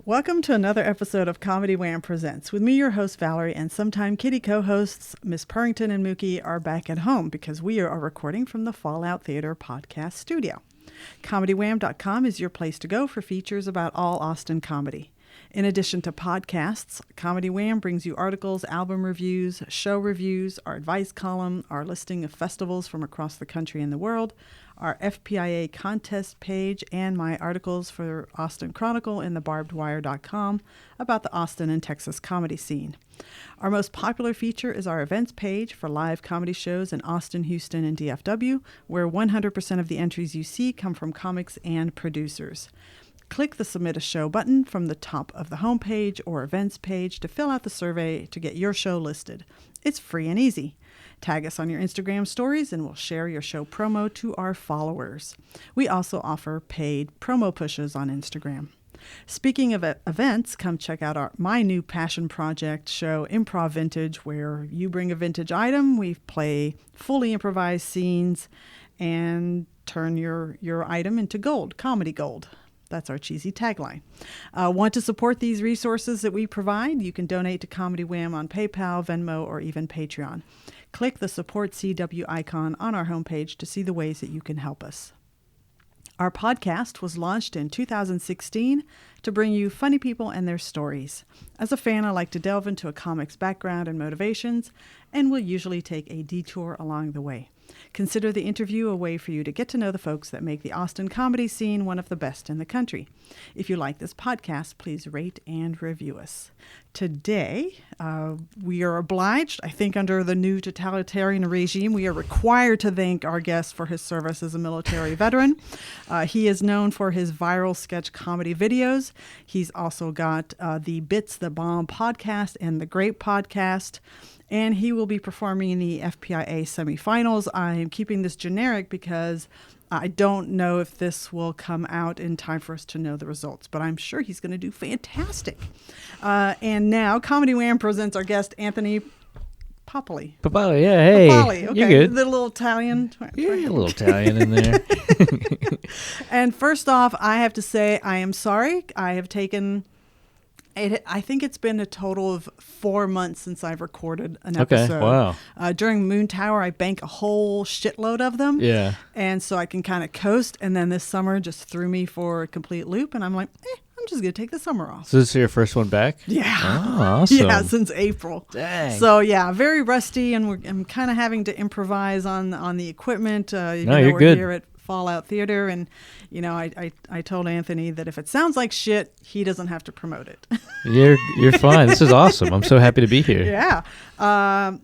Welcome to another episode of Comedy Wham Presents. With me, your host, Valerie, and sometime kitty co-hosts, Miss Purrington and Mookie, are back at home because we are recording from the Fallout Theater podcast studio. ComedyWham.com is your place to go for features about all Austin comedy. In addition to podcasts, Comedy Wham brings you articles, album reviews, show reviews, our advice column, our listing of festivals from across the country and the world, our FPIA contest page, and my articles for Austin Chronicle and thebarbedwire.com about the Austin and Texas comedy scene. Our most popular feature is our events page for live comedy shows in Austin, Houston, and DFW, where 100% of the entries you see come from comics and producers. Click the Submit a Show button from the top of the homepage or events page to fill out the survey to get your show listed. It's free and easy. Tag us on your Instagram stories and we'll share your show promo to our followers. We also offer paid promo pushes on Instagram. Speaking of events, come check out my new passion project show, Improv Vintage, where you bring a vintage item, we play fully improvised scenes, and turn your item into gold, comedy gold. That's our cheesy tagline. Want to support these resources that we provide? You can donate to Comedy Wham on PayPal, Venmo, or even Patreon. Click the Support CW icon on our homepage to see the ways that you can help us. Our podcast was launched in 2016 to bring you funny people and their stories. As a fan, I like to delve into a comic's background and motivations, and will usually take a detour along the way. Consider the interview a way for you to get to know the folks that make the Austin comedy scene one of the best in the country. If you like this podcast, please rate and review us. Today, we are obliged, I think under the new totalitarian regime, we are required to thank our guest for his service as a military veteran. He is known for his viral sketch comedy videos. He's also got the Bits the Bomb podcast and the Great podcast. And he will be performing in the FPIA semifinals. I am keeping this generic because I don't know if this will come out in time for us to know the results, but I'm sure he's going to do fantastic. And now, Comedy Wham presents our guest, Anthony Pappaly. Pappaly, yeah, hey. Pappaly, okay. You're good. The little Italian. Yeah, a little Italian in there. And first off, I have to say I am sorry. I have taken... I think it's been a total of 4 months since I've recorded an episode. Wow. During Moon Tower, I bank a whole shitload of them. Yeah. And so I can kind of coast. And then this summer just threw me for a complete loop. And I'm like, I'm just going to take the summer off. So this is your first one back? Yeah. Oh, awesome. Yeah, since April. Dang. So, yeah, very rusty. And I'm kind of having to improvise on the equipment. Even though you're we're good. here at Fallout Theater. And, you know, I told Anthony that if it sounds like shit, he doesn't have to promote it. You're fine. This is awesome. I'm so happy to be here. Yeah. All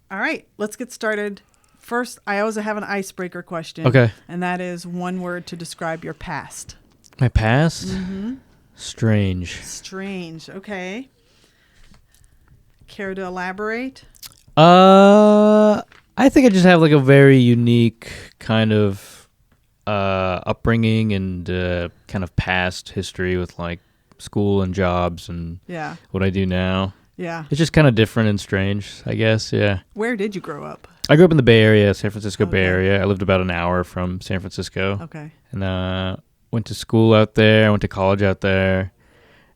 right, let's get started. First, I always have an icebreaker question. Okay. And that is one word to describe your past. My past? Mm-hmm. Strange. Strange. Okay. Care to elaborate? I think I just have like a very unique kind of upbringing and kind of past history with like school and jobs and what I do now. Yeah. It's just kind of different and strange, I guess. Yeah. Where did you grow up? I grew up in the Bay Area, San Francisco Bay Okay. Area. I lived about an hour from San Francisco. Okay. And went to school out there. I went to college out there.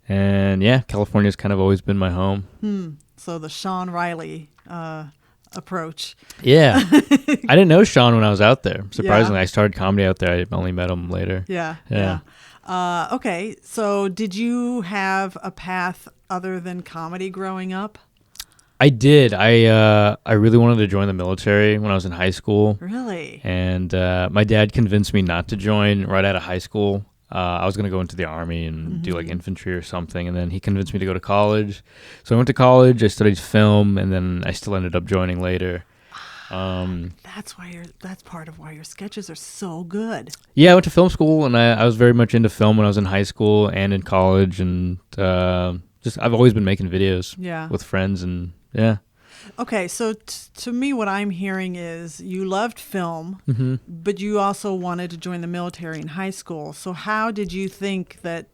And yeah, California's kind of always been my home. So the Sean Riley approach. Yeah. I didn't know Sean when I was out there. Surprisingly, Yeah. I started comedy out there. I only met him later. Yeah. Yeah. Okay. So did you have a path other than comedy growing up? I did. I really wanted to join the military when I was in high school. Really? And my dad convinced me not to join right out of high school. I was going to go into the Army and do like infantry or something. And then he convinced me to go to college. So I went to college. I studied film. And then I still ended up joining later. That's part of why your sketches are so good. Yeah, I went to film school. And I was very much into film when I was in high school and in college. And I've always been making videos with friends. And yeah. Okay, so to me, what I'm hearing is you loved film, but you also wanted to join the military in high school. So how did you think that,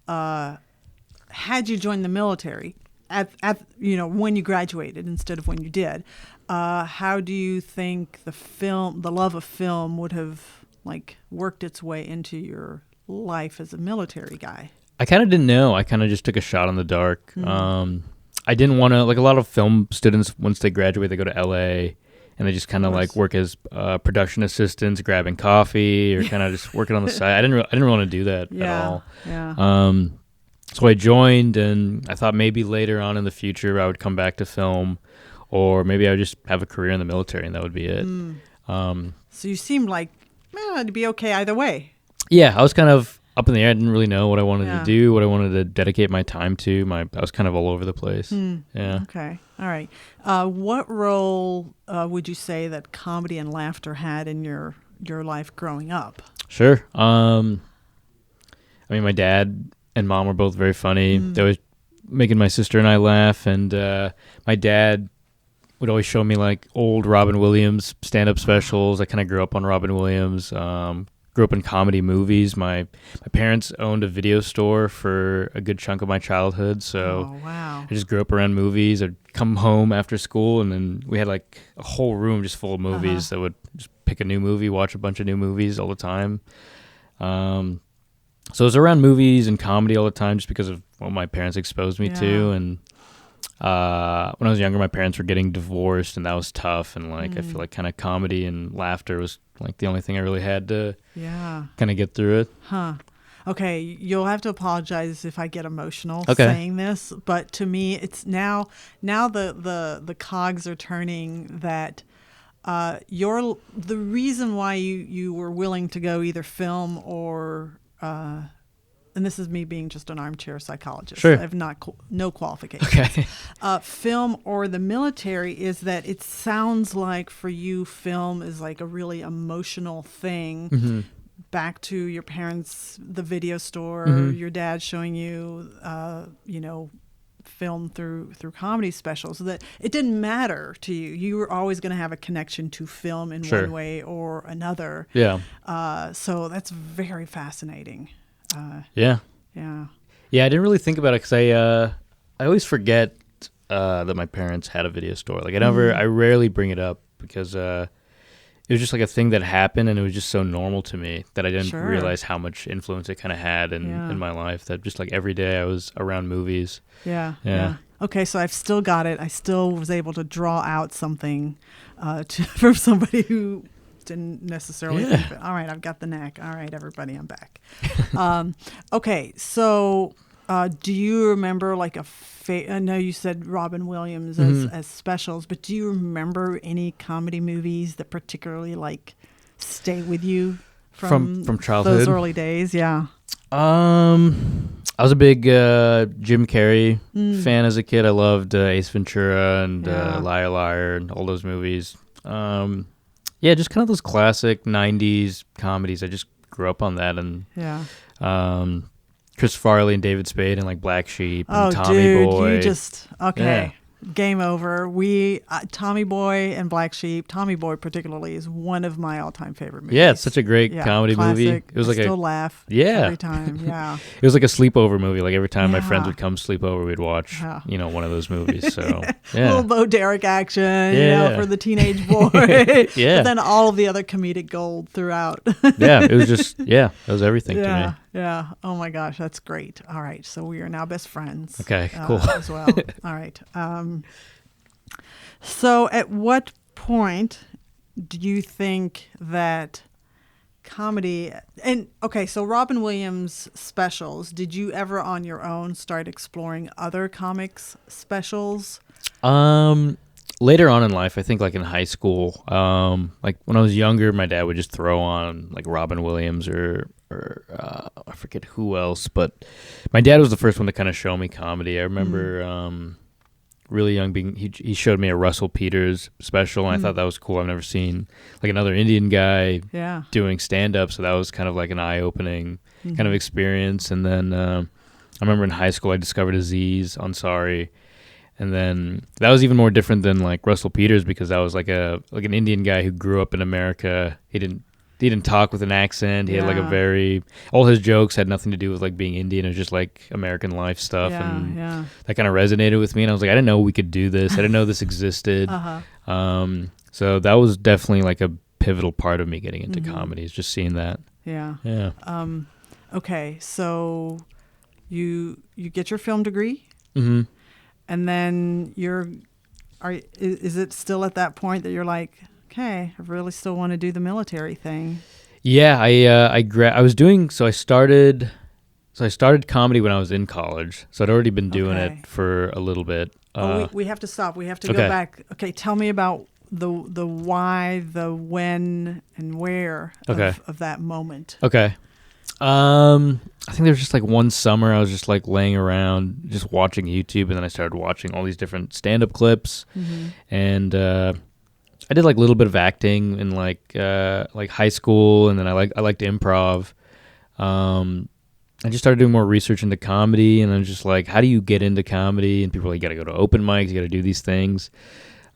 had you joined the military at when you graduated instead of when you did, how do you think the love of film would have like worked its way into your life as a military guy? I kind of didn't know. I kind of just took a shot in the dark. I didn't want to, like a lot of film students, once they graduate, they go to LA and they just kind of like work as production assistants, grabbing coffee or kind of just working on the side. I didn't want to do that at all. Yeah. So I joined, and I thought maybe later on in the future I would come back to film, or maybe I would just have a career in the military, and that would be it. So you seemed like it'd be okay either way. Yeah, I was kind of up in the air. I didn't really know what I wanted to do, what I wanted to dedicate my time to. I was kind of all over the place. Yeah. Okay. All right. What role would you say that comedy and laughter had in your life growing up? Sure. I mean, my dad and mom were both very funny. They were making my sister and I laugh, and my dad would always show me like old Robin Williams stand-up specials. I kind of grew up on Robin Williams. Grew up in comedy movies. My parents owned a video store for a good chunk of my childhood, so I just grew up around movies. I'd come home after school, and then we had like a whole room just full of movies that would just pick a new movie, watch a bunch of new movies all the time. So it was around movies and comedy all the time just because of what my parents exposed me to. And when I was younger, my parents were getting divorced, and that was tough. And like I feel like kind of comedy and laughter was like the only thing I really had to kind of get through it. Okay, you'll have to apologize if I get emotional saying this, but to me, it's now the cogs are turning that the reason why you were willing to go either film or and this is me being just an armchair psychologist. Sure. I have no qualifications. Okay. Film or the military is that it sounds like for you, film is like a really emotional thing. Back to your parents, the video store, your dad showing you, film through comedy specials. So that it didn't matter to you. You were always going to have a connection to film in one way or another. Yeah. So that's very fascinating. Yeah. Yeah. Yeah, I didn't really think about it because I always forget that my parents had a video store. Like I rarely bring it up because it was just like a thing that happened, and it was just so normal to me that I didn't realize how much influence it kind of had in my life. That just like every day I was around movies. Yeah. Okay, so I've still got it. I still was able to draw out something from somebody who didn't necessarily think of it. All right, I've got the knack. All right, everybody, I'm back. Okay, so do you remember like I know you said Robin Williams as specials, but do you remember any comedy movies that particularly like stay with you from childhood? Those early days, yeah. I was a big Jim Carrey fan as a kid. I loved Ace Ventura and Liar Liar and all those movies. Yeah, just kind of those classic 90s comedies. I just grew up on that. And Chris Farley and David Spade and like Black Sheep and Tommy Boy. You just, okay. Game over. Tommy Boy and Black Sheep, Tommy Boy particularly, is one of my all-time favorite movies. Yeah, it's such a great comedy movie. It was like I still laugh every time. Yeah. It was like a sleepover movie. Like every time my friends would come sleep over, we'd watch, one of those movies. So little Bo Derek action, for the teenage boy. But then all of the other comedic gold throughout. It was just it was everything to me. Yeah. Oh my gosh, that's great. All right, so we are now best friends. Okay, cool. As well. All right. So at what point do you think that comedy so Robin Williams specials, did you ever on your own start exploring other comics specials? Later on in life, I think like in high school, like when I was younger, my dad would just throw on like Robin Williams or I forget who else, but my dad was the first one to kind of show me comedy. I remember really young he showed me a Russell Peters special, and I thought that was cool. I've never seen like another Indian guy doing stand-up, so that was kind of like an eye-opening kind of experience. And then I remember in high school I discovered Aziz Ansari, and then that was even more different than like Russell Peters because that was like an Indian guy who grew up in America. He didn't talk with an accent. He had like all his jokes had nothing to do with like being Indian. It was just like American life stuff. And that kind of resonated with me. And I was like, I didn't know we could do this. I didn't know this existed. So that was definitely like a pivotal part of me getting into comedy, is just seeing that. Yeah. Yeah. Okay. So you get your film degree, Mm-hmm. and then is it still at that point that you're like, okay, I really still want to do the military thing? Yeah, I started comedy when I was in college, so I'd already been doing Okay. it for a little bit. We have to stop. We have to okay. go back. Okay, tell me about the why, the when, and where of that moment. Okay. I think there was just like one summer I was just like laying around just watching YouTube, and then I started watching all these different stand-up clips, and I did like a little bit of acting in like high school, and then I liked improv. I just started doing more research into comedy, and I'm just like, how do you get into comedy? And people are like, you got to go to open mics, you got to do these things.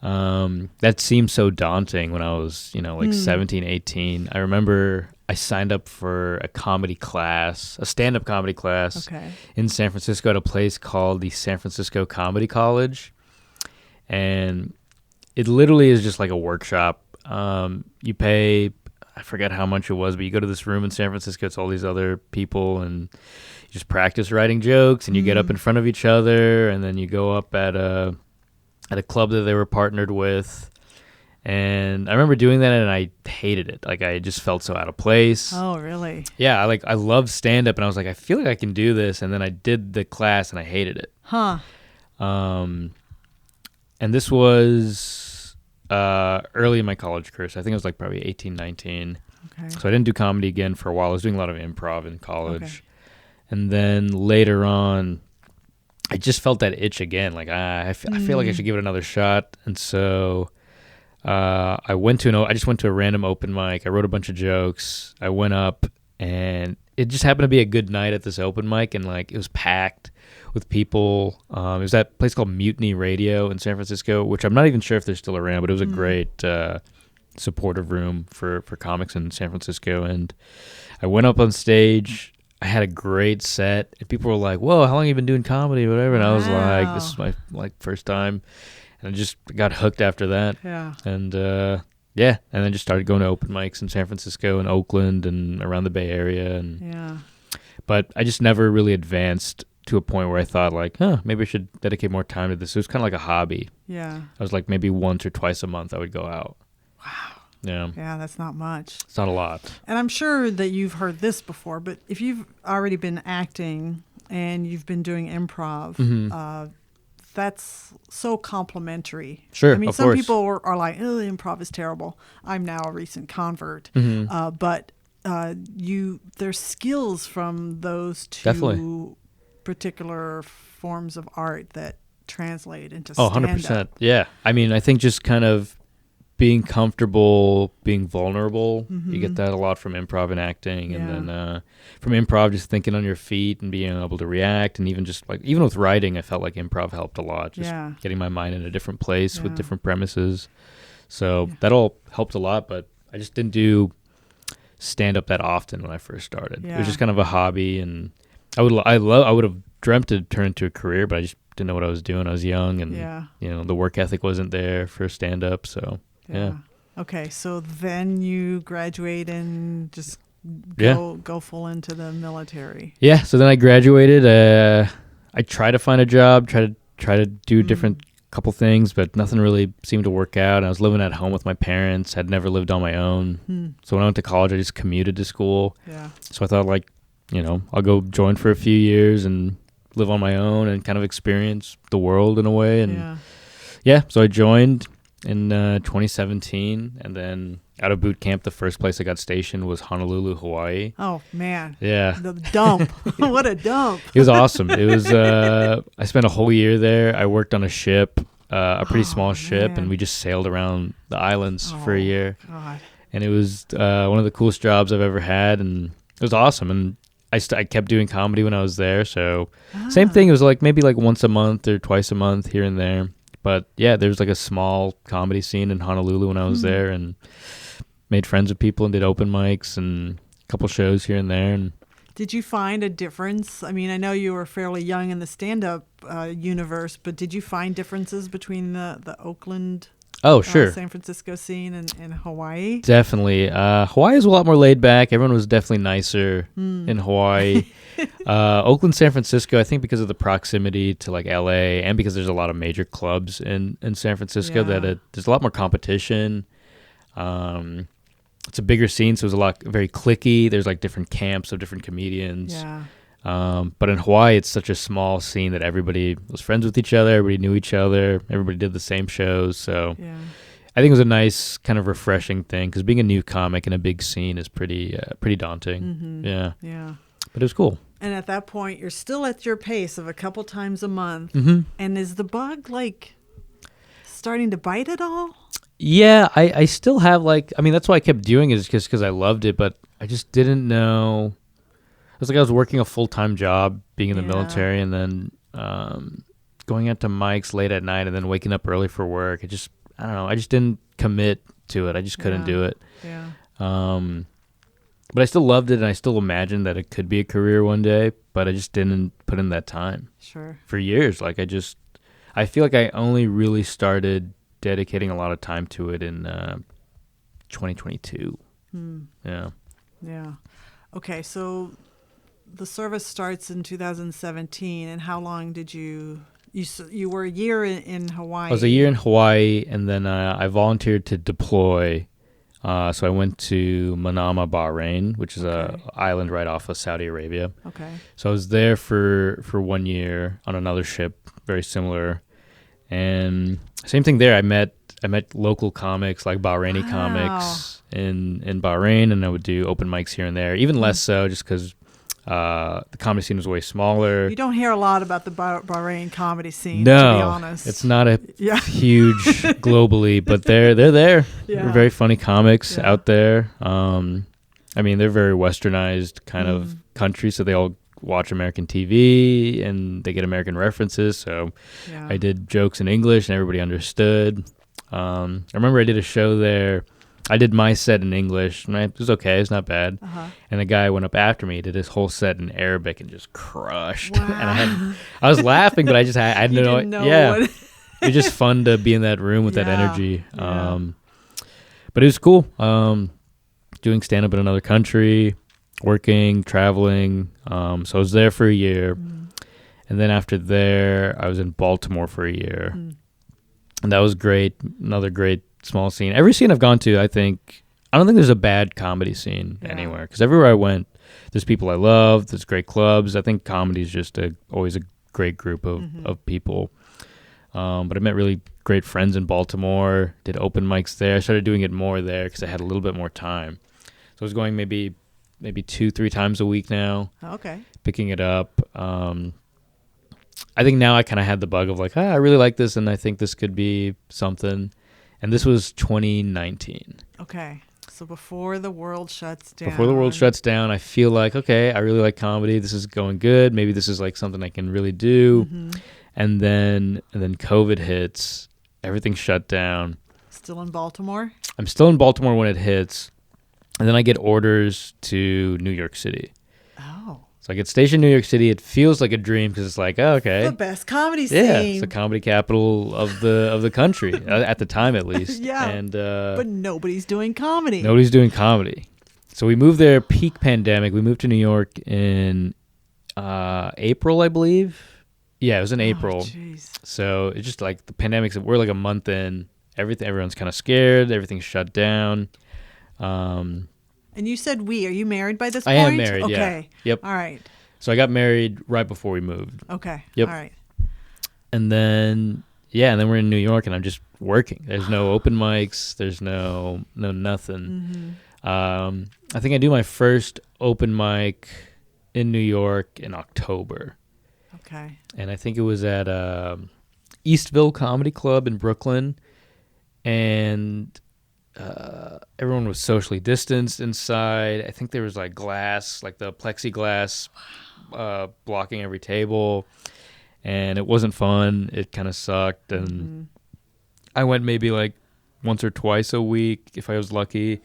That seemed so daunting when I was, 17, 18. I remember I signed up for a comedy class, a stand-up comedy class in San Francisco at a place called the San Francisco Comedy College. And it literally is just like a workshop. You pay, I forget how much it was, but you go to this room in San Francisco. It's all these other people, and you just practice writing jokes, and you get up in front of each other, and then you go up at a club that they were partnered with. And I remember doing that, and I hated it. Like, I just felt so out of place. Oh, really? Yeah, I loved stand-up, and I was like, I feel like I can do this. And then I did the class, and I hated it. Huh. And this was early in my college career, so I think I was like probably 18, 19. Okay. So I didn't do comedy again for a while. I was doing a lot of improv in college. Okay. And then later on, I just felt that itch again. Like, I feel like I should give it another shot. And so I just went to a random open mic. I wrote a bunch of jokes. I went up, and it just happened to be a good night at this open mic, and like it was packed with people. It was that place called Mutiny Radio in San Francisco, which I'm not even sure if they're still around, but it was a great supportive room for comics in San Francisco. And I went up on stage. I had a great set, and people were like, "Whoa, how long have you been doing comedy?" Whatever, and I was like, "This is my first time," and I just got hooked after that. Yeah, and and then just started going to open mics in San Francisco and Oakland and around the Bay Area, and but I just never really advanced to a point where I thought like, maybe I should dedicate more time to this. It was kind of like a hobby. Yeah, I was like maybe once or twice a month I would go out. Wow. Yeah, that's not much. It's not a lot. And I'm sure that you've heard this before, but if you've already been acting and you've been doing improv, that's so complimentary. Sure, I mean, of some course. people are like, "Oh, improv is terrible." I'm now a recent convert, but there's skills from those two Definitely. particular forms of art that translate into stand-up. 100%. Yeah, I mean, I think just kind of being comfortable, being vulnerable. You get that a lot from improv and acting. And then from improv, just thinking on your feet and being able to react. And even just like, even with writing, I felt like improv helped a lot. Just getting my mind in a different place with different premises. So that all helped a lot, but I just didn't do stand up that often when I first started. It was just kind of a hobby, and I would have dreamt to turn into a career, but I just didn't know what I was doing. I was young, and the work ethic wasn't there for stand up. So yeah. Okay, so then you graduate and just go full into the military. Yeah. So then I graduated. I tried to find a job, try to do different couple things, but nothing really seemed to work out. I was living at home with my parents. Had never lived on my own. So when I went to college, I just commuted to school. Yeah. So I thought like, I'll go join for a few years and live on my own and kind of experience the world in a way. And so I joined in 2017, and then out of boot camp, the first place I got stationed was Honolulu, Hawaii. Oh man. Yeah. The dump. What a dump. It was awesome. It was, I spent a whole year there. I worked on a ship, a pretty small ship, and we just sailed around the islands for a year. God. And it was one of the coolest jobs I've ever had, and it was awesome. And I kept doing comedy when I was there. So same thing. It was like maybe like once a month or twice a month here and there. But yeah, there was like a small comedy scene in Honolulu when I was there, and made friends with people and did open mics and a couple shows here and there. And did you find a difference? I mean, I know you were fairly young in the stand-up universe, but did you find differences between the Oakland Oh, sure. San Francisco scene in Hawaii? Definitely. Hawaii is a lot more laid back. Everyone was definitely nicer in Hawaii. Oakland, San Francisco, I think because of the proximity to like LA and because there's a lot of major clubs in San Francisco there's a lot more competition. It's a bigger scene, so it's very cliquey. There's like different camps of different comedians. Yeah. But in Hawaii, it's such a small scene that everybody was friends with each other. Everybody knew each other. Everybody did the same shows. So I think it was a nice kind of refreshing thing because being a new comic in a big scene is pretty daunting. Mm-hmm. Yeah. Yeah. But it was cool. And at that point, you're still at your pace of a couple times a month. Mm-hmm. And is the bug like starting to bite at all? Yeah, I still have that's why I kept doing it is just because I loved it, but I just didn't know. It was like I was working a full-time job being in the military and then going out to mics late at night and then waking up early for work. I don't know. I just didn't commit to it. I just couldn't do it. Yeah. But I still loved it and I still imagined that it could be a career one day, but I just didn't put in that time. Sure. For years. I feel like I only really started dedicating a lot of time to it in 2022. Yeah. Yeah. Okay, so the service starts in 2017, and how long did you were a year in Hawaii? I was a year in Hawaii, and then I volunteered to deploy. So I went to Manama, Bahrain, which is a island right off of Saudi Arabia. Okay. So I was there for 1 year on another ship, very similar. And same thing there. I met local comics like Bahraini comics in Bahrain, and I would do open mics here and there. Even less so, just because the comedy scene was way smaller. You don't hear a lot about the Bahrain comedy scene. No, to be honest, it's not a huge globally, but they're there. Yeah. They're very funny comics out there. They're very westernized kind of country, so they all watch American TV and they get American references. So I did jokes in English and everybody understood. I remember I did a show there. I did my set in English and it was okay. It's not bad. And the guy went up after me, did his whole set in Arabic and just crushed. Wow. And I was laughing, but I didn't know. It was just fun to be in that room with that energy. But it was cool. Doing stand-up in another country, working, traveling. So I was there for a year. And then after there, I was in Baltimore for a year. And that was great. Another great small scene. Every scene I've gone to, I don't think there's a bad comedy scene anywhere. Because everywhere I went, there's people I love. There's great clubs. I think comedy is just always a great group of people. But I met really great friends in Baltimore. Did open mics there. I started doing it more there because I had a little bit more time. So I was going maybe 2-3 times a week now. Okay. Picking it up. I think now I kind of had the bug of I really like this and I think this could be something. And this was 2019. Okay. So before the world shuts down. Before the world shuts down, I feel like, okay, I really like comedy. This is going good. Maybe this is something I can really do. And then COVID hits. Everything shut down. Still in Baltimore? I'm still in Baltimore when it hits. And then I get orders to New York City. Oh. So I get stationed in New York City. It feels like a dream because it's okay. The best comedy scene. Yeah, it's the comedy capital of the country, at the time at least. Yeah. And but nobody's doing comedy. Nobody's doing comedy. So we moved there peak pandemic. We moved to New York in April, I believe. Yeah, it was in April. Jeez. So it's just the pandemic's, we're a month in. Everyone's kind of scared. Everything's shut down. And you said are you married by this I point? am married, yeah. Okay. Yep. All right. So I got married right before we moved. Okay. Yep. All right. And then we're in New York and I'm just working. There's no open mics. There's no nothing. I think I do my first open mic in New York in October. Okay. And I think it was at Eastville Comedy Club in Brooklyn. And everyone was socially distanced inside. I think there was glass, the plexiglass blocking every table. And it wasn't fun. It kind of sucked. And I went maybe once or twice a week if I was lucky.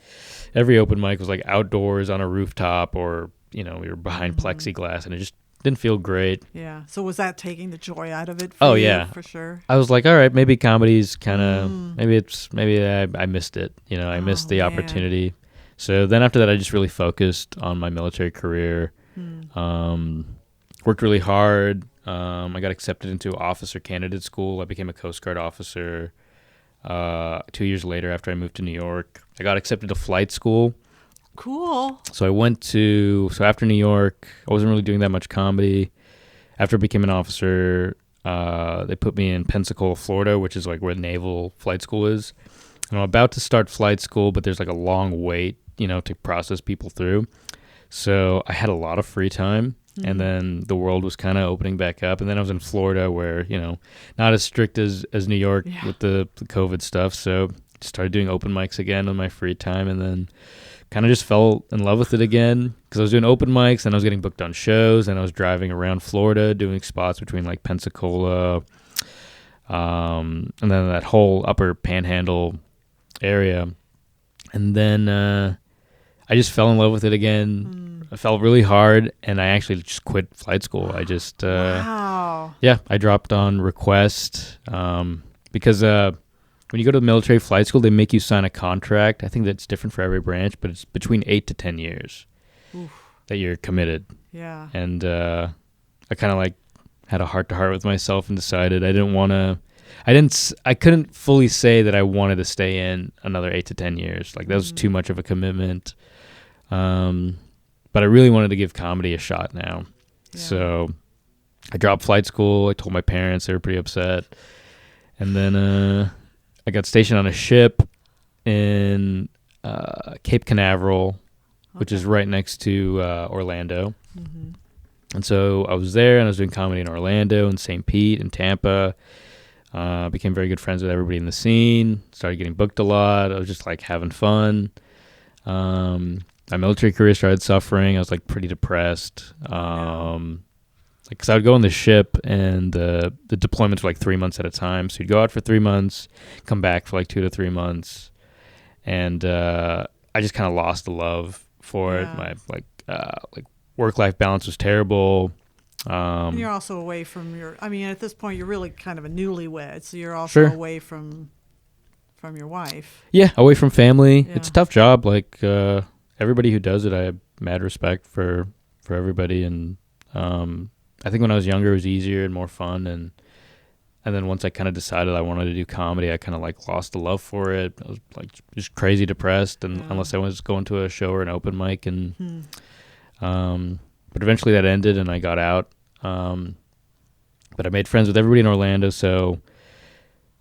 Every open mic was outdoors on a rooftop or, we were behind plexiglass and it just Didn't feel great. Yeah. So was that taking the joy out of it for Oh, you? yeah. For sure. I was like, all right, maybe comedy's kind of, maybe I missed it. You know, I missed the man. opportunity. So then after that, I just really focused on my military career. Worked really hard. I got accepted into officer candidate school. I became a Coast Guard officer 2 years later after I moved to New York. I got accepted to flight school. Cool. So after New York, I wasn't really doing that much comedy. After I became an officer, they put me in Pensacola, Florida, which is like where naval flight school is. And I'm about to start flight school, but there's like a long wait, you know, to process people through. So I had a lot of free time. And then the world was kind of opening back up. And then I was in Florida where, you know, not as strict as New York with the COVID stuff. So started doing open mics again on my free time, and then kind of just fell in love with it again because I was doing open mics and I was getting booked on shows, and I was driving around Florida doing spots between like Pensacola and then that whole upper Panhandle area. And then I just fell in love with it again. I fell really hard, and I actually just quit flight school. I just Wow. Yeah, I dropped on request because when you go to the military flight school, they make you sign a contract. I think that's different for every branch, but it's between 8 to 10 years that you're committed. Yeah. And I kind of like had a heart-to-heart with myself and decided I couldn't fully say that I wanted to stay in another 8 to 10 years. Like that was too much of a commitment. But I really wanted to give comedy a shot now. Yeah. So I dropped flight school. I told my parents. They were pretty upset. And then I got stationed on a ship in Cape Canaveral, which is right next to Orlando. And so I was there, and I was doing comedy in Orlando and St. Pete and Tampa. Became very good friends with everybody in the scene. Started getting booked a lot. I was just like having fun. My military career started suffering. I was like pretty depressed. Because I would go on the ship, and the deployments were like 3 months at a time. So you'd go out for 3 months, come back for like 2 to 3 months, and I just kind of lost the love for it. My like work-life balance was terrible. And you're also away from at this point, you're really kind of a newlywed, so you're also away from your wife. Yeah, away from family. Yeah. It's a tough job. Like everybody who does it, I have mad respect for everybody, and I think when I was younger, it was easier and more fun, and then once I kind of decided I wanted to do comedy, I kind of like lost the love for it. I was like just crazy depressed, and unless I was going to a show or an open mic, and but eventually that ended, and I got out. But I made friends with everybody in Orlando. So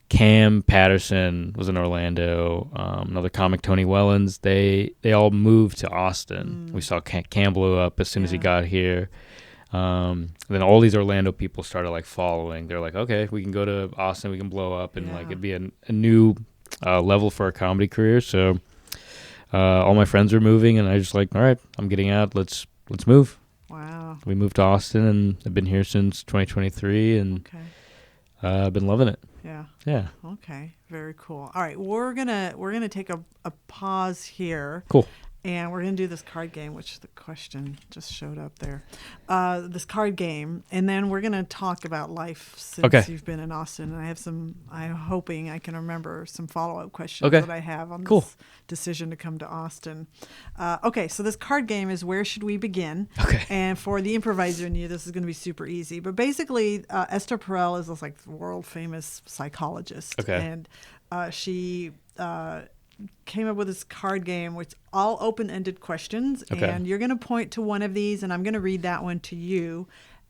Cam Patterson was in Orlando. Another comic, Tony Wellens. They all moved to Austin. We saw Cam blew up as soon as he got here. Then all these Orlando people started like following. They're like, okay, we can go to Austin, we can blow up, and like it'd be a new level for our comedy career. So all my friends are moving, and I just like, all right, I'm getting out. Let's move. Wow. We moved to Austin, and I've been here since 2023, and I've been loving it. Yeah. Yeah. Okay. Very cool. All right. We're gonna take a pause here. Cool. And we're going to do this card game, which the question just showed up there. This card game. And then we're going to talk about life since you've been in Austin. And I'm hoping I can remember some follow-up questions that I have on this decision to come to Austin. Okay, so this card game is Where Should We Begin? Okay. And for the improviser in you, this is going to be super easy. But basically, Esther Perel is this like world-famous psychologist. Okay. And she... came up with this card game with all open-ended questions, and you're going to point to one of these, and I'm going to read that one to you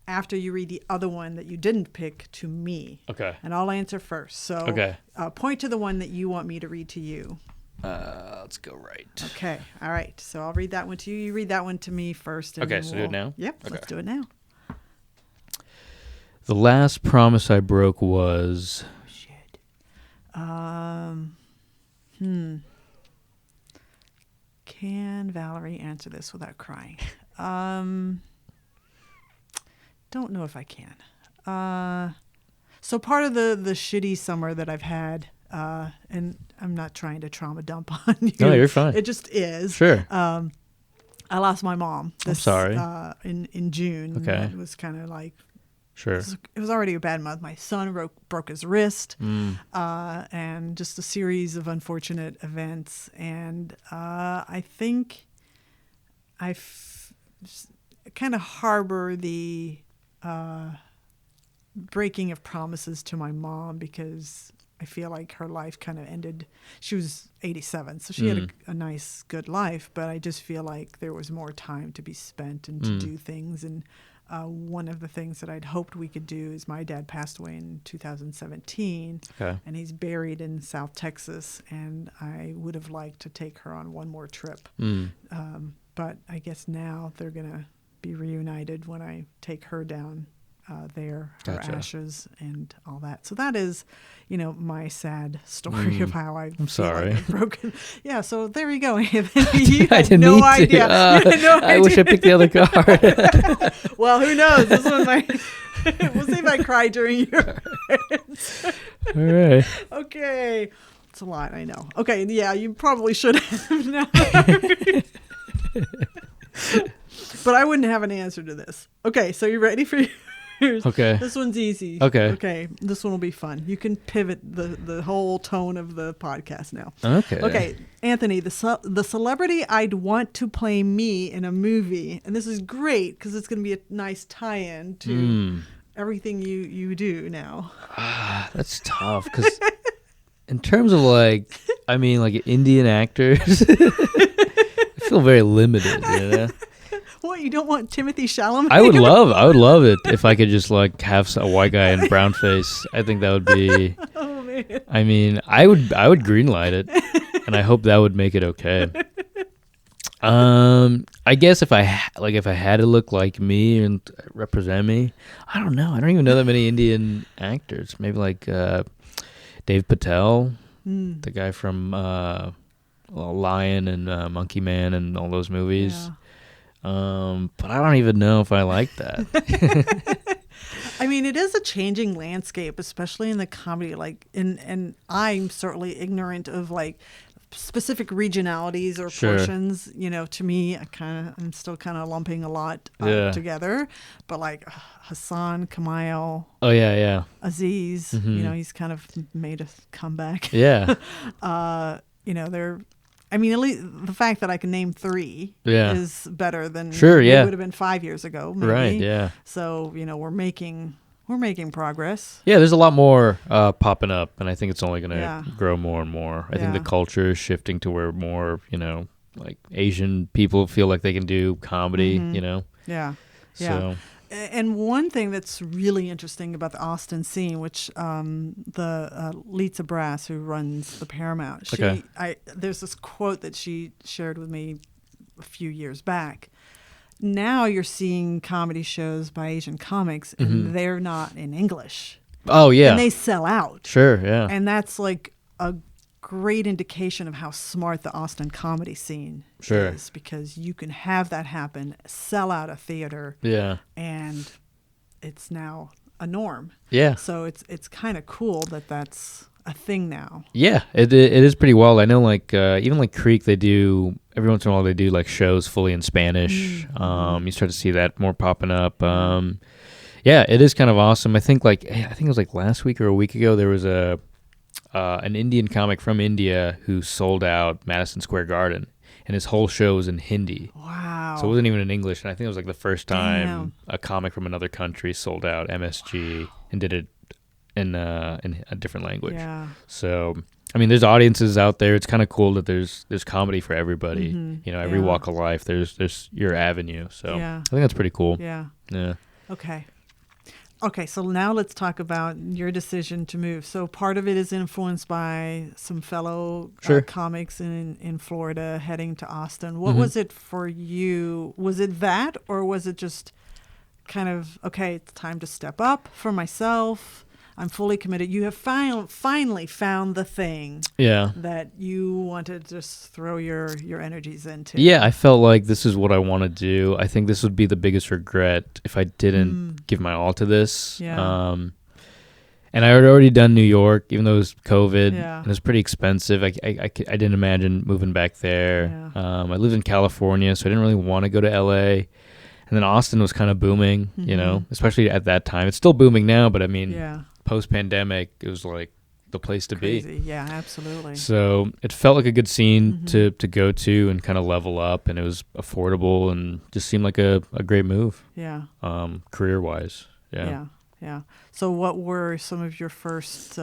after you read the other one that you didn't pick to me. Okay. And I'll answer first. So point to the one that you want me to read to you. Let's go right. Okay. All right. So I'll read that one to you. You read that one to me first. And so do it now? Yep. Okay. Let's do it now. The last promise I broke was... Can Valerie answer this without crying? Don't know if I can. So part of the shitty summer that I've had, and I'm not trying to trauma dump on you. No, you're fine. It just is. Sure. I lost my mom. I'm sorry. In June. Okay. It was kind of like, Sure. it was already a bad month. My son broke his wrist, Mm. and just a series of unfortunate events. And I think I kind of harbor the breaking of promises to my mom, because I feel like her life kind of ended. She was 87, so she had a nice, good life, but I just feel like there was more time to be spent and to do things. And one of the things that I'd hoped we could do is, my dad passed away in 2017, Okay. and he's buried in South Texas, and I would have liked to take her on one more trip. But I guess now they're going to be reunited when I take her down there, her Gotcha. ashes and all that. So that is, my sad story of how I'm sorry. Like I've broken. Yeah, so there you go, Anthony. You I had didn't no mean idea. to. You had no I wish I idea. picked the other card. Well, who knows? This one might. We'll see if I cry during your answer. All right. Okay. It's a lot, I know. Okay, yeah, you probably should have now. But I wouldn't have an answer to this. Okay, so you ready for yours? Okay. This one's easy. Okay. Okay, this one will be fun. You can pivot the whole tone of the podcast now. Okay. Okay, Anthony, the celebrity I'd want to play me in a movie, and this is great because it's going to be a nice tie-in to everything you do now. That's tough because in terms of like Indian actors, I feel very limited. You know? What, you don't want Timothy Chalamet? I would love it if I could just like have a white guy in brown face. I think that would be. Oh man. I mean, I would greenlight it, and I hope that would make it okay. I guess if I had to look like me and represent me, I don't know. I don't even know that many Indian actors. Maybe like Dave Patel, the guy from Lion and Monkey Man and all those movies. Yeah. But I don't even know if I like that. I mean, it is a changing landscape, especially in the comedy. Like, and I'm certainly ignorant of like specific regionalities or Sure. portions. To me, I'm still kind of lumping a lot Yeah. together. But like Hassan, Kamal, Oh yeah. Aziz, he's kind of made a comeback. Yeah. They're. I mean, at least the fact that I can name 3 is better than Sure, it yeah. would have been 5 years ago. Maybe. Right. Yeah. So we're making progress. Yeah, there's a lot more popping up, and I think it's only going to Yeah. grow more and more. I think Yeah. the culture is shifting to where more, like Asian people feel like they can do comedy, Yeah. So, And one thing that's really interesting about the Austin scene, which the Lisa Brass, who runs the Paramount, Okay. there's this quote that she shared with me a few years back. Now you're seeing comedy shows by Asian comics, and they're not in English. oh, yeah. And they sell out. Sure, yeah. And that's like a great indication of how smart the Austin comedy scene Sure. is, because you can have that happen, sell out a theater, Yeah. and it's now a norm. Yeah. So it's kind of cool that that's a thing now. Yeah, it is pretty wild. I know, like even like Creek, they do every once in a while. They do like shows fully in Spanish. You start to see that more popping up. Yeah, it is kind of awesome. I think it was like last week or a week ago, there was an Indian comic from India who sold out Madison Square Garden, and his whole show was in Hindi. Wow. So it wasn't even in English, and I think it was like the first time Damn. a comic from another country sold out MSG and did it in a different language. Yeah. So, I mean, there's audiences out there. It's kind of cool that there's comedy for everybody. Every Yeah. walk of life. There's your avenue. So Yeah. I think that's pretty cool. Yeah. Yeah. Okay, so now let's talk about your decision to move. So part of it is influenced by some fellow Sure. comics in Florida heading to Austin. What was it for you? Was it that, or was it just kind of, okay, it's time to step up for myself? I'm fully committed. You have finally found the thing Yeah. that you want to just throw your energies into. Yeah, I felt like this is what I want to do. I think this would be the biggest regret if I didn't give my all to this. Yeah. And I had already done New York, even though it was COVID, Yeah. and it was pretty expensive. I didn't imagine moving back there. Yeah. I lived in California, so I didn't really want to go to LA. And then Austin was kind of booming, especially at that time. It's still booming now, but I mean, Yeah. post-pandemic, it was like the place to be. Crazy. Yeah, absolutely. So it felt like a good scene to go to and kind of level up, and it was affordable and just seemed like a great move, Yeah. career-wise. Yeah. Yeah. Yeah. So what were some of your first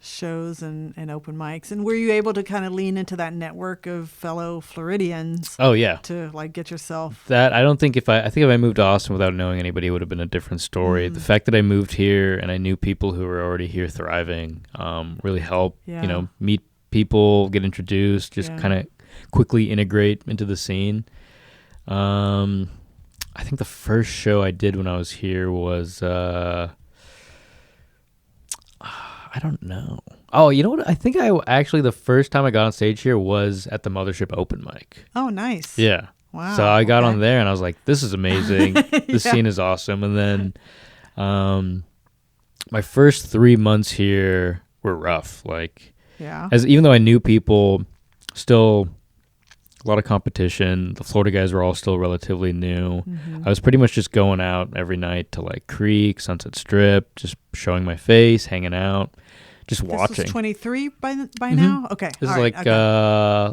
shows and open mics? And were you able to kind of lean into that network of fellow Floridians Oh, yeah. to like get yourself? That I don't think if I moved to Austin without knowing anybody, it would have been a different story. The fact that I moved here and I knew people who were already here thriving really helped. Yeah. Meet people, get introduced, just Yeah. kind of quickly integrate into the scene. I think the first show I did when I was here was I don't know. Oh, you know what? I think the first time I got on stage here was at the Mothership open mic. Oh, nice. Yeah. Wow. So I got okay. on there and I was like, this is amazing. This scene is awesome. And then my first 3 months here were rough. Like, Yeah. even though I knew people, still a lot of competition. The Florida guys were all still relatively new. I was pretty much just going out every night to like Creek, Sunset Strip, just showing my face, hanging out, just watching. This was 23 by now? Okay. This all is right,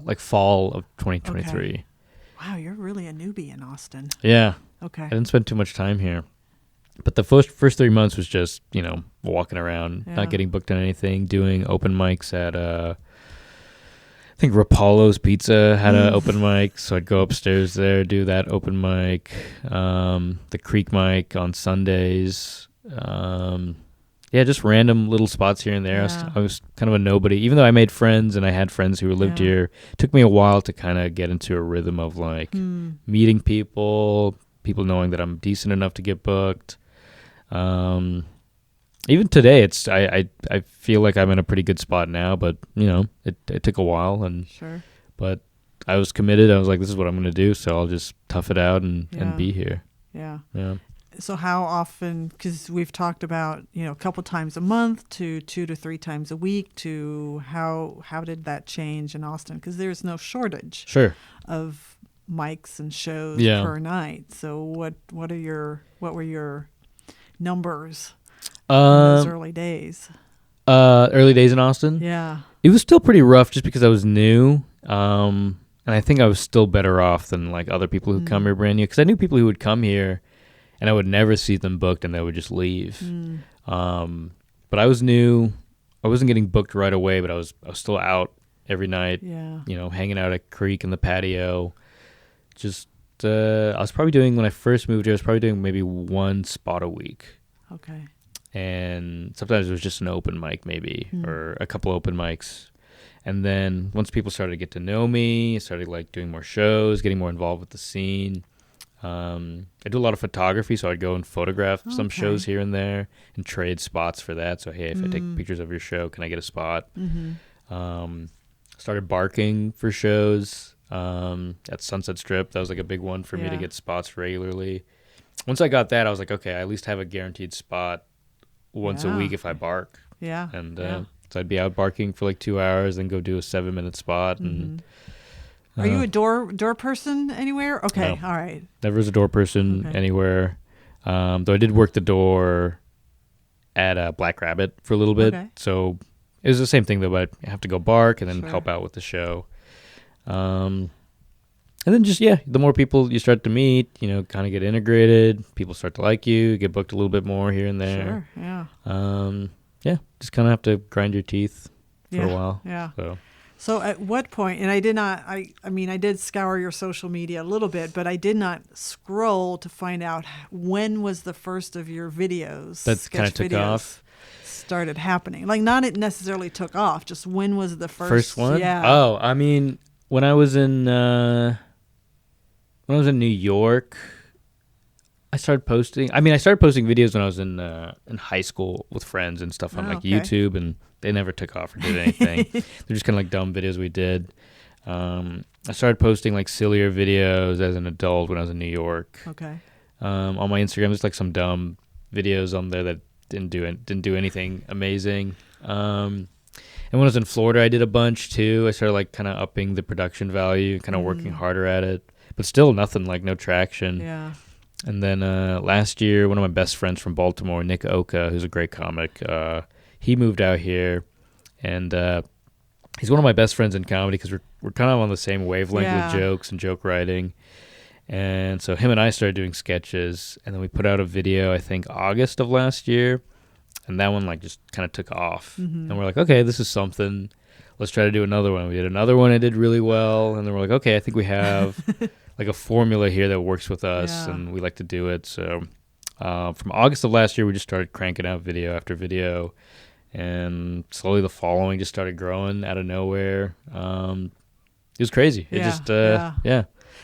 like fall of 2023. Okay. Wow, you're really a newbie in Austin. Yeah. Okay. I didn't spend too much time here. But the first 3 months was just, walking around, Yeah. not getting booked on anything, doing open mics at I think Rapallo's Pizza had an open mic, so I'd go upstairs there, do that open mic. The Creek mic on Sundays. Just random little spots here and there. Yeah. I was kind of a nobody, even though I made friends and I had friends who lived Yeah. here. It took me a while to kind of get into a rhythm of like meeting people knowing that I'm decent enough to get booked. Even today, I feel like I'm in a pretty good spot now, but it took a while, Sure. but I was committed. I was like, this is what I'm going to do, so I'll just tough it out and Yeah. be here. Yeah. Yeah. So how often, because we've talked about, a couple times a month to 2 to 3 times a week, to how did that change in Austin? Because there's no shortage Sure. of mics and shows Yeah. per night. So what were your numbers in Um, those early days? Early days in Austin. Yeah. It was still pretty rough just because I was new. And I think I was still better off than like other people who come here brand new, because I knew people who would come here and I would never see them booked and they would just leave. But I was new. I wasn't getting booked right away, but I was still out every night, Yeah. hanging out at Creek in the patio. Just, I was probably doing, when I first moved here, I was probably doing maybe one spot a week. Okay. And sometimes it was just an open mic maybe, or a couple open mics. And then once people started to get to know me, I started like doing more shows, getting more involved with the scene. I do a lot of photography, so I'd go and photograph some Okay. shows here and there and trade spots for that. So, hey, if I take pictures of your show, can I get a spot? Started barking for shows at Sunset Strip. That was like a big one for me to Yeah. get spots regularly. Once I got that, I was like, okay, I at least have a guaranteed spot once a Yeah. week if I bark. Yeah. And yeah. so I'd be out barking for like 2 hours, then go do a 7-minute spot. And Are you a door person anywhere? Okay. No. All right. never was a door person Okay. anywhere. Though I did work the door at Black Rabbit for a little bit. Okay. So it was the same thing though, but I have to go bark and then Sure. help out with the show. And then just, the more people you start to meet, kind of get integrated, people start to like you, get booked a little bit more here and there. Sure. Yeah. Just kind of have to grind your teeth for Yeah. a while. Yeah. So So at what point, and I did not, I mean, I did scour your social media a little bit, but I did not scroll to find out when was the first of your videos, that sketch kind of took videos, off. started happening. Like not it necessarily took off, just when was the First one? Yeah. Oh, I mean, when I was in New York, I started posting videos when I was in high school with friends and stuff on Oh, like okay. YouTube, and they never took off or did anything. They're just kind of like dumb videos we did. I started posting like sillier videos as an adult when I was in New York. Okay. On my Instagram, there's like some dumb videos on there that didn't do anything amazing. And when I was in Florida, I did a bunch too. I started like kind of upping the production value, kind of working harder at it, but still nothing, like no traction. Yeah. And then last year, one of my best friends from Baltimore, Nick Oka, who's a great comic, he moved out here, and he's one of my best friends in comedy because we're kind of on the same wavelength with jokes and joke writing. And so him and I started doing sketches, and then we put out a video, I think August of last year, and that one like just kind of took off. And we're like, okay, this is something. Let's try to do another one. We did another one. It did really well, and then we're like, okay, I think we have like a formula here that works with us, and we like to do it. So from August of last year, we just started cranking out video after video, and slowly the following just started growing out of nowhere. It was crazy. It just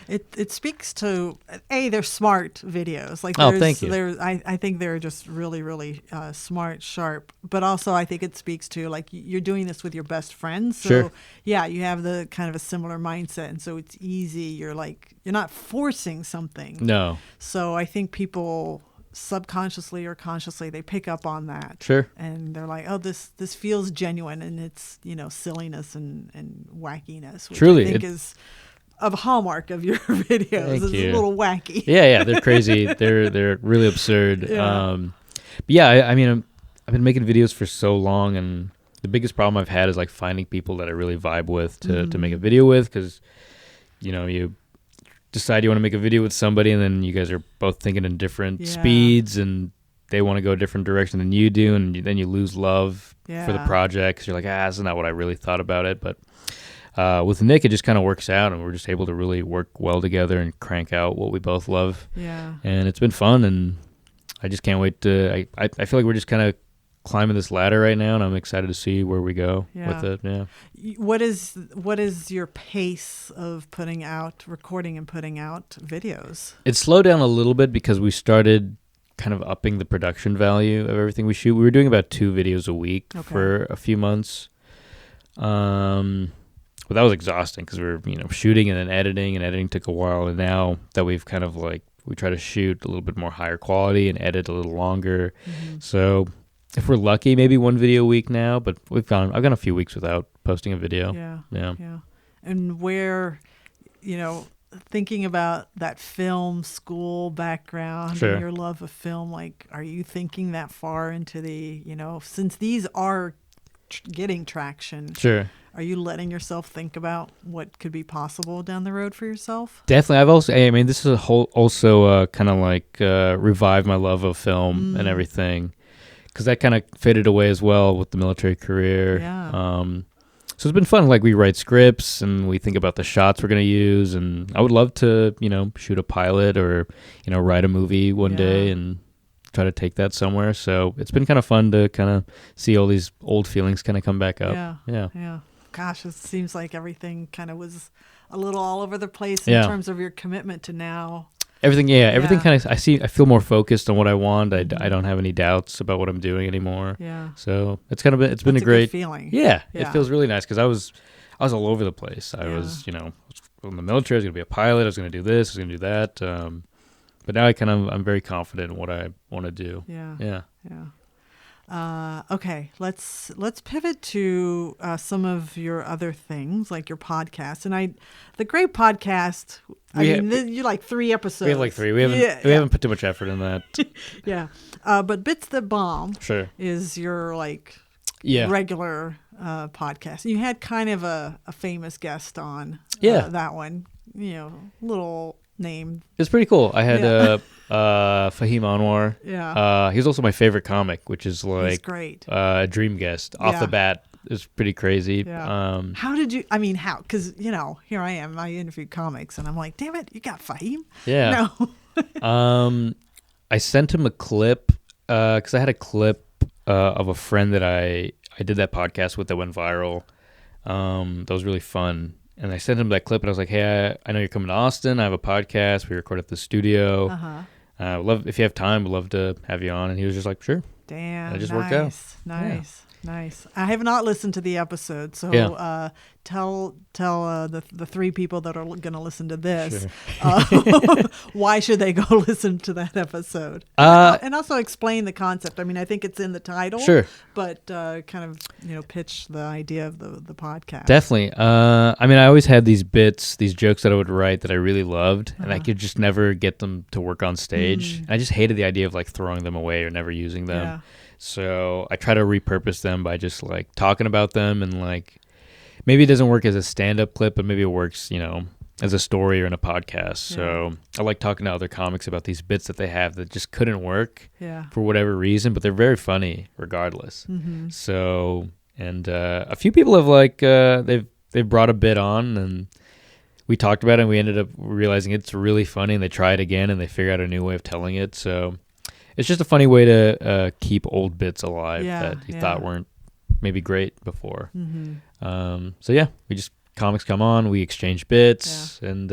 It speaks to they're smart videos. Like thank you. I think they're just really, really smart, sharp. But also I think it speaks to like you're doing this with your best friends. So Sure. yeah, you have the kind of a similar mindset, and so it's easy. You're not forcing something. No. So I think people subconsciously or consciously they pick up on that. Sure. And they're like, oh, this feels genuine, and it's silliness and wackiness, which Truly, I think is a hallmark of your videos. It's a little wacky. Yeah, they're crazy. they're really absurd. Yeah. But yeah, I mean, I've been making videos for so long, and the biggest problem I've had is like finding people that I really vibe with to make a video with, because you decide you want to make a video with somebody, and then you guys are both thinking in different speeds, and they want to go a different direction than you do, and then you lose love for the project because you're like, this is not what I really thought about it. But with Nick, it just kind of works out, and we're just able to really work well together and crank out what we both love. Yeah. And it's been fun, and I just can't wait to. I feel like we're just kind of climbing this ladder right now, and I'm excited to see where we go with it. Yeah. What is your pace of recording and putting out videos? It slowed down a little bit because we started kind of upping the production value of everything we shoot. We were doing about 2 videos a week for a few months. But that was exhausting because we were, shooting and then editing, and editing took a while. And now that we've kind of we try to shoot a little bit more higher quality and edit a little longer. So if we're lucky, maybe 1 video a week now, but I've gone a few weeks without posting a video. Yeah. And where, thinking about that film school background and your love of film, are you thinking that far into the, since these are getting traction? Sure. Are you letting yourself think about what could be possible down the road for yourself? Definitely. This is also kind of revive my love of film and everything, because that kind of faded away as well with the military career. Yeah. So it's been fun. We write scripts and we think about the shots we're going to use, and I would love to, shoot a pilot or, write a movie one day and try to take that somewhere. So it's been kind of fun to kind of see all these old feelings kind of come back up. Yeah. Gosh, it seems like everything kind of was a little all over the place in terms of your commitment to now. Everything kind of, I feel more focused on what I want. I don't have any doubts about what I'm doing anymore. Yeah. So it's been a great feeling. Yeah. It feels really nice because I was all over the place. I was, in the military, I was going to be a pilot. I was going to do this, I was going to do that. But now I'm very confident in what I want to do. Yeah. Okay, let's pivot to some of your other things, like your podcast. And the great podcast. You like 3 episodes. We have 3. We haven't put too much effort in that. Yeah, but Bits That Bomb is your regular podcast. You had kind of a famous guest on that one. Little name. It's pretty cool. I had Fahim Anwar. Yeah. He was also my favorite comic, which is he's great. A dream guest off the bat. It's pretty crazy. Yeah. How did you? How? Because here I am. I interviewed comics, and I'm like, damn it, you got Fahim? Yeah. No. I sent him a clip because I had a clip of a friend that I did that podcast with that went viral. That was really fun. And I sent him that clip, and I was like, hey, I know you're coming to Austin. I have a podcast. We record at the studio. Love if you have time, we'd love to have you on. And he was just like, sure. Damn. And it just worked out. Nice. I have not listened to the episode, so tell the three people that are going to listen to this why should they go listen to that episode, and also explain the concept. I mean, I think it's in the title, but kind of pitch the idea of the podcast. Definitely. I mean, I always had these bits, these jokes that I would write that I really loved, and I could just never get them to work on stage. I just hated the idea of like throwing them away or never using them. Yeah. So I try to repurpose them by just like talking about them, and like maybe it doesn't work as a stand-up clip, but maybe it works, as a story or in a podcast. So I like talking to other comics about these bits that they have that just couldn't work for whatever reason, but they're very funny regardless. So, and a few people have like they've brought a bit on, and we talked about it, and we ended up realizing it's really funny, and they try it again, and they figure out a new way of telling it. So it's just a funny way to keep old bits alive that you thought weren't maybe great before. So yeah, comics come on, we exchange bits, and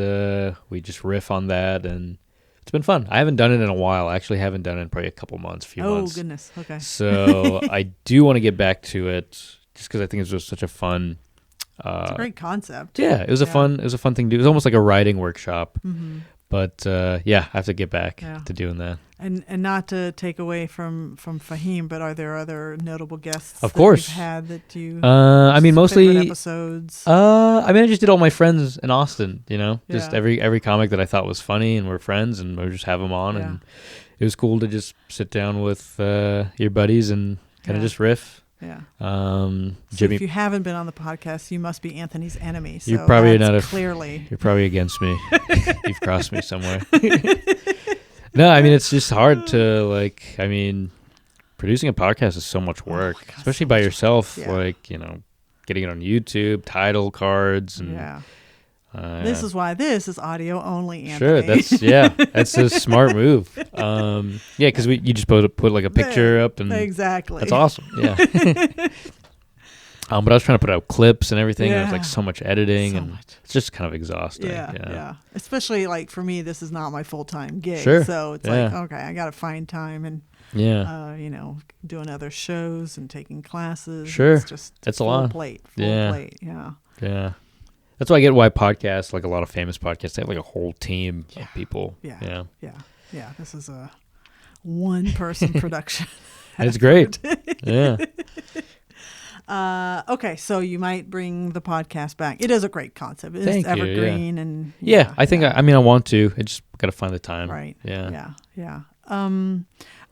we just riff on that, and it's been fun. I haven't done it in a while. I actually haven't done it in probably a couple months, few months. Oh, goodness. Okay. So I do want to get back to it, just because I think it's just such a fun... it's a great concept. Yeah, it was a fun thing to do. It was almost like a writing workshop. But I have to get back to doing that. And not to take away from Fahim, but are there other notable guests? Of course, you've had that you. I mean, mostly episodes. I mean, I just did all my friends in Austin. Just every comic that I thought was funny, and we're friends, and we just have them on, and it was cool to just sit down with your buddies and kind of just riff. Yeah. So Jimmy, if you haven't been on the podcast, you must be Anthony's enemy. So you're probably not clearly. You're probably against me. You've crossed me somewhere. No, I mean, it's just hard to producing a podcast is so much work, especially by yourself. Yeah. Getting it on YouTube, title cards, and this is why this is audio only, Anthony. Sure, that's a smart move. Because you just put like a picture up, and exactly, that's awesome. Yeah. But I was trying to put out clips and everything. And it was like so much editing, it's just kind of exhausting. Yeah. Especially like for me, this is not my full-time gig. Sure. So it's like, okay, I got to find time and doing other shows and taking classes. Sure. It's a lot. Full plate. Yeah. That's why I get why podcasts, like a lot of famous podcasts, they have like a whole team of people. Yeah. This is a one-person production. It's great. Yeah. Okay, so you might bring the podcast back. It is a great concept. It's evergreen, and I think I want to. I just got to find the time. Right. Yeah.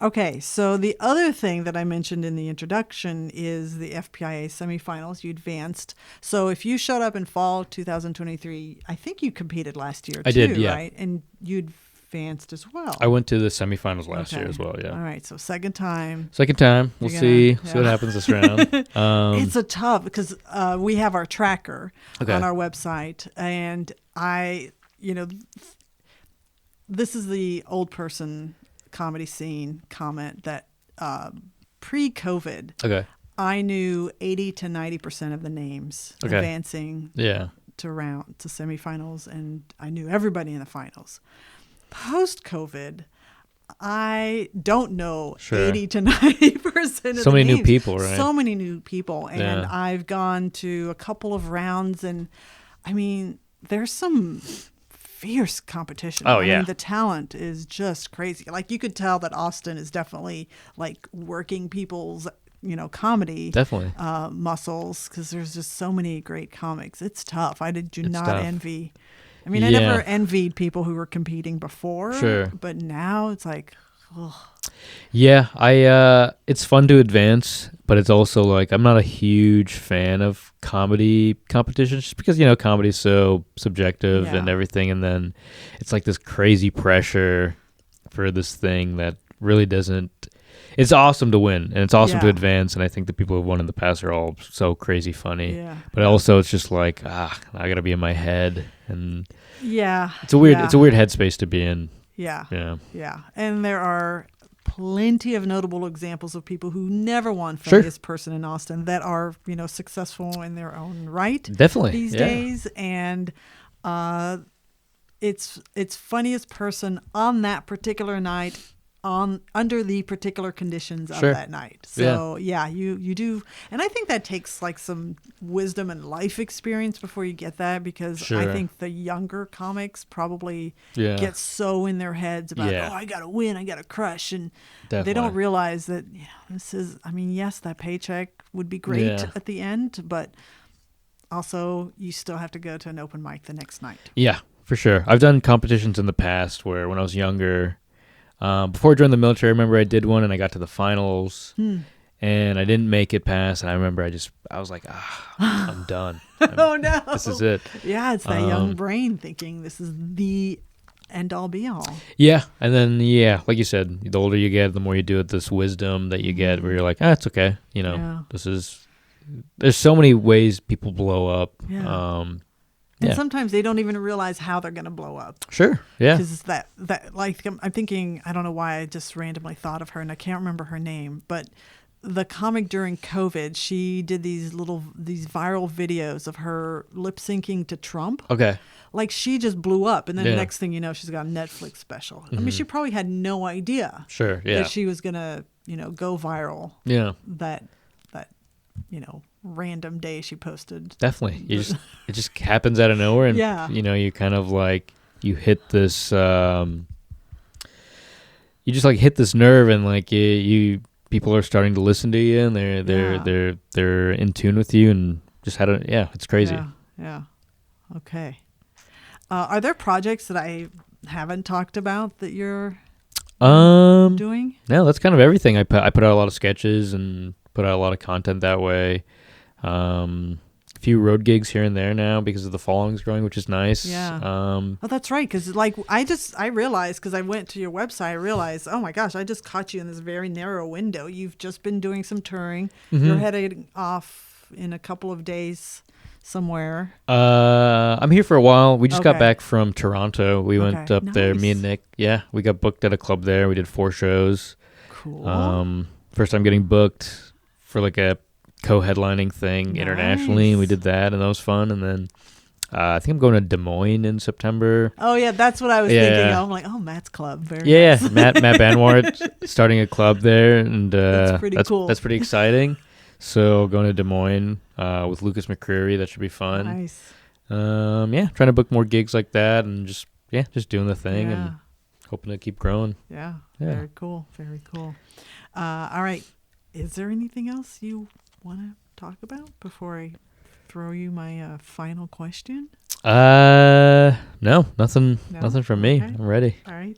Okay, so the other thing that I mentioned in the introduction is the FPIA semifinals. You advanced. So if you showed up in fall 2023, I think you competed last year. I did, yeah. Right, and you advanced as well. I went to the semifinals last year as well. Yeah. All right, so second time. We'll see what happens this round. It's a tough because we have our tracker on our website, and this is the old person comedy scene comment that pre-COVID, I knew 80 to 90% of the names advancing to semifinals, and I knew everybody in the finals. Post-COVID, I don't know 80 to 90% of so many names. new people, right? So many new people, and I've gone to a couple of rounds, and I mean, there's some fierce competition. I mean, the talent is just crazy. Like, you could tell that Austin is definitely like working people's, comedy muscles, because there's just so many great comics. It's tough. I envy. I mean, I never envied people who were competing before, but now it's like, ugh. Yeah, it's fun to advance, but it's also like I'm not a huge fan of comedy competitions, just because comedy is so subjective and everything, and then it's like this crazy pressure for this thing that really doesn't. It's awesome to win, and it's awesome to advance, and I think the people who've won in the past are all so crazy funny. Yeah. But also, it's just like I gotta be in my head, and it's a weird headspace to be in. Yeah. And there are plenty of notable examples of people who never won Funniest Person in Austin that are, successful in their own right. Definitely. These days. And it's Funniest Person on that particular night under the particular conditions of Sure. that night. So yeah, you do. And I think that takes like some wisdom and life experience before you get that, because Sure. I think the younger comics probably Yeah. get so in their heads about, Yeah. oh, I got to win, I got to crush. And they Definitely. don't realize that, this is, I mean, yes, that paycheck would be great Yeah. at the end, but also you still have to go to an open mic the next night. Yeah, for sure. I've done competitions in the past where when I was younger, before I joined the military, I remember I did one and I got to the finals and I didn't make it past. And I remember I was like, I'm done. Oh no. This is it. Yeah, it's that young brain thinking this is the end all be all. Yeah. And then, like you said, the older you get, the more you do it, this wisdom that you get where you're like, it's okay. There's so many ways people blow up. Yeah. And sometimes they don't even realize how they're going to blow up. Sure. Yeah. Because that like, I'm thinking, I don't know why I just randomly thought of her and I can't remember her name, but the comic during COVID, she did these viral videos of her lip syncing to Trump. Okay. Like she just blew up. And then the next thing you know, she's got a Netflix special. I mean, she probably had no idea Sure. Yeah. that she was going to, go viral. Yeah. That random day she posted. Definitely. It just happens out of nowhere. And, you kind of like, you hit this, you just like hit this nerve and like people are starting to listen to you and they're in tune with you and just it's crazy. Yeah. Okay. Are there projects that I haven't talked about that you're doing? No, that's kind of everything. I put out a lot of sketches and put out a lot of content that way. A few road gigs here and there now because of the following's growing, which is nice. Yeah. Oh, that's right. Because like I realized, because I went to your website, I realized, oh my gosh, I just caught you in this very narrow window. You've just been doing some touring. You're heading off in a couple of days somewhere. I'm here for a while. We just got back from Toronto. We went up there, me and Nick. Yeah, we got booked at a club there. We did 4 shows. Cool. First time getting booked for like a co-headlining thing internationally, and we did that, and that was fun. And then I think I'm going to Des Moines in September. Oh yeah, that's what I was thinking. I'm like, Matt's club, very nice. Matt Banwart starting a club there, and that's pretty cool. That's pretty exciting. So going to Des Moines with Lucas McCreary, that should be fun. Nice. Trying to book more gigs like that, and just doing the thing and hoping to keep growing. Yeah. Very cool. All right. Is there anything else you want to talk about before I throw you my final question? No, nothing from me. Okay. I'm ready. All right.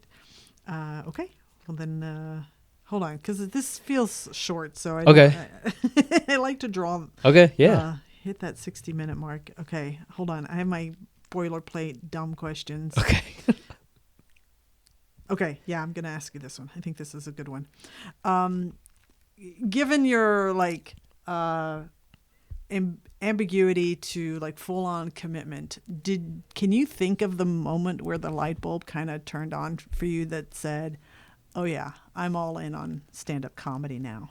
Okay. Well then, hold on, because this feels short, so I like to draw. Okay. Yeah. Hit that 60-minute mark. Okay. Hold on. I have my boilerplate dumb questions. Okay. Okay. Yeah, I'm gonna ask you this one. I think this is a good one. Given your like ambiguity to like full on commitment, can you think of the moment where the light bulb kind of turned on for you that said, oh yeah, I'm all in on stand-up comedy now?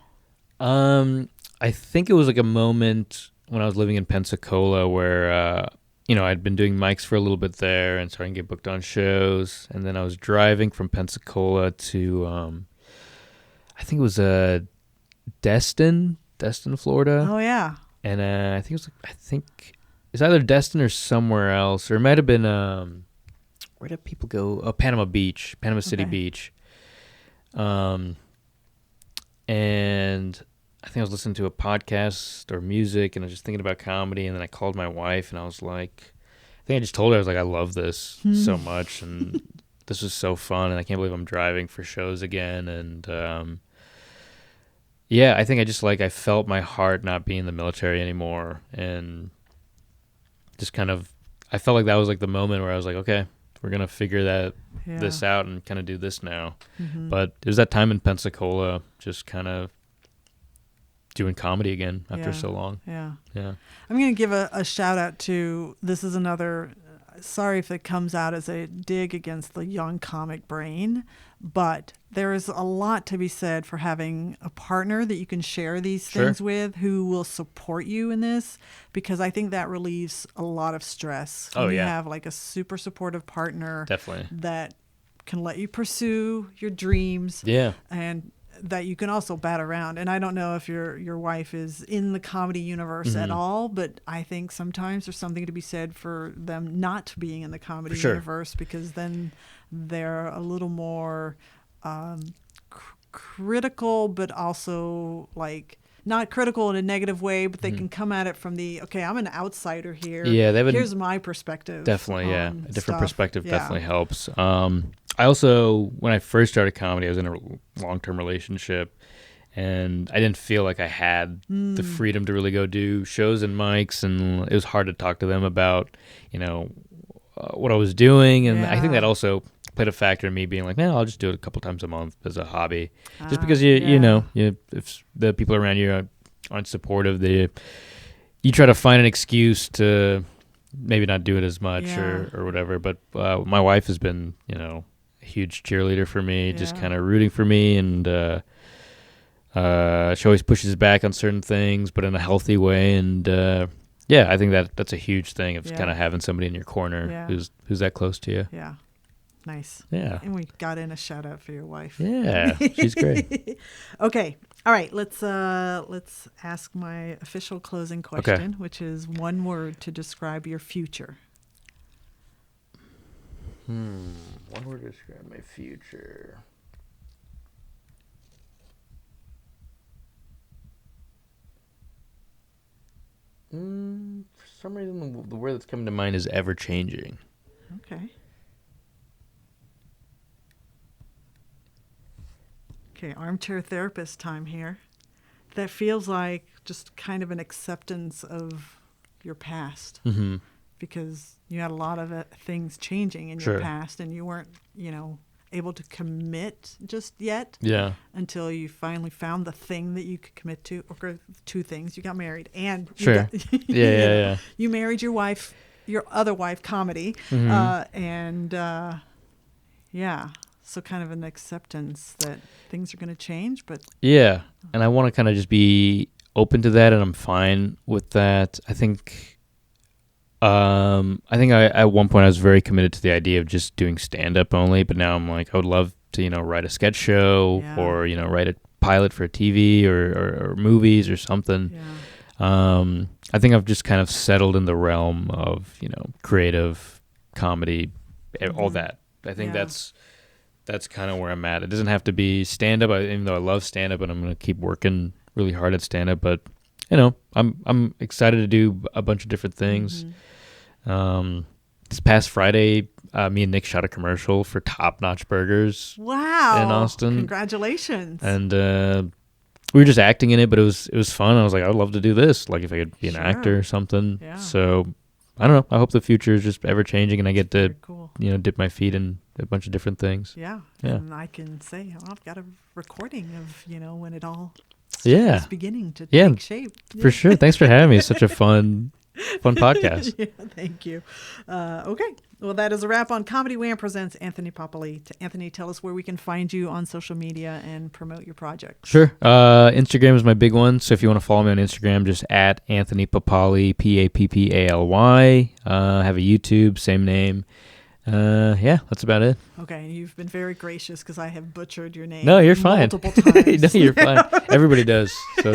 I think it was like a moment when I was living in Pensacola where I'd been doing mics for a little bit there and starting to get booked on shows, and then I was driving from Pensacola to I think it was Destin, Florida. Oh yeah. And I think it's either Destin or somewhere else, or it might have been where did people go? Oh, Panama City Beach. And I think I was listening to a podcast or music, and I was just thinking about comedy, and then I called my wife, and I was like, I think I just told her, I was like, I love this so much, and this is so fun, and I can't believe I'm driving for shows again, and I think I felt my heart not being in the military anymore, and just kind of, I felt like that was like the moment where I was like, okay, we're going to figure this out and kind of do this now. Mm-hmm. But it was that time in Pensacola, just kind of doing comedy again after so long. Yeah. Yeah. I'm going to give a shout out to, this is another, sorry if it comes out as a dig against the young comic brain, but there is a lot to be said for having a partner that you can share these things with, who will support you in this, because I think that relieves a lot of stress. You have like a super supportive partner definitely that can let you pursue your dreams. Yeah. And that you can also bat around. And I don't know if your wife is in the comedy universe at all, but I think sometimes there's something to be said for them not being in the comedy universe, because then they're a little more critical, but also like not critical in a negative way, but they can come at it from okay, I'm an outsider here. Yeah, here's my perspective. Definitely, yeah. A different stuff. perspective definitely helps. I also, when I first started comedy, I was in a long-term relationship, and I didn't feel like I had the freedom to really go do shows and mics, and it was hard to talk to them about, what I was doing, and I think that also played a factor in me being like, I'll just do it a couple times a month as a hobby, just because if the people around you aren't supportive, you try to find an excuse to maybe not do it as much or whatever. But my wife has been, a huge cheerleader for me, just kind of rooting for me, and she always pushes back on certain things, but in a healthy way. And I think that's a huge thing of kind of having somebody in your corner who's that close to you. Yeah. Nice. Yeah. And we got in a shout out for your wife. Yeah, she's great. Okay. All right. Let's ask my official closing question, which is one word to describe your future. One word to describe my future. For some reason, the word that's coming to mind is ever changing. Okay. Okay, armchair therapist time here. That feels like just kind of an acceptance of your past, because you had a lot of things changing in your past, and you weren't, able to commit just yet. Yeah. Until you finally found the thing that you could commit to, or two things. You got married, and you married your wife, your other wife, comedy, So kind of an acceptance that things are going to change, but and I want to kind of just be open to that, and I'm fine with that. I think I at one point I was very committed to the idea of just doing stand-up only, but now I'm like, I would love to write a sketch show or write a pilot for a TV or movies or something. I think I've just kind of settled in the realm of creative comedy, all that. I think that's kind of where I'm at. It doesn't have to be stand-up, even though I love stand-up, and I'm going to keep working really hard at stand-up. But, I'm excited to do a bunch of different things. This past Friday, me and Nick shot a commercial for Top Notch Burgers. Wow. In Austin. Congratulations. And we were just acting in it, but it was fun. I was like, I would love to do this, like if I could be an actor or something. Yeah. So I don't know. I hope the future is just ever changing, and I get to, dip my feet in a bunch of different things. Yeah. And I can say, I've got a recording of, when it all is beginning to take shape. For sure. Thanks for having me. It's such a fun podcast. Thank you. Okay. Well, that is a wrap on Comedy Wham presents Anthony Pappaly. Anthony, tell us where we can find you on social media and promote your projects. Sure. Instagram is my big one. So if you want to follow me on Instagram, just at Anthony Pappaly, Pappally. Have a YouTube, same name. That's about it. Okay, you've been very gracious because I have butchered your name. No, you're fine. Multiple times. No, you're fine. Everybody does. So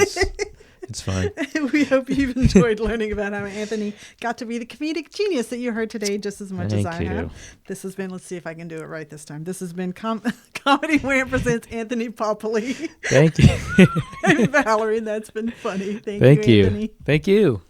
it's fine. We hope you've enjoyed learning about how Anthony got to be the comedic genius that you heard today just as much as I have. This has been, let's see if I can do it right this time. This has been Comedy Wham presents Anthony Pappaly. Thank you. And Valerie, that's been funny. Thank you, Anthony. Thank you.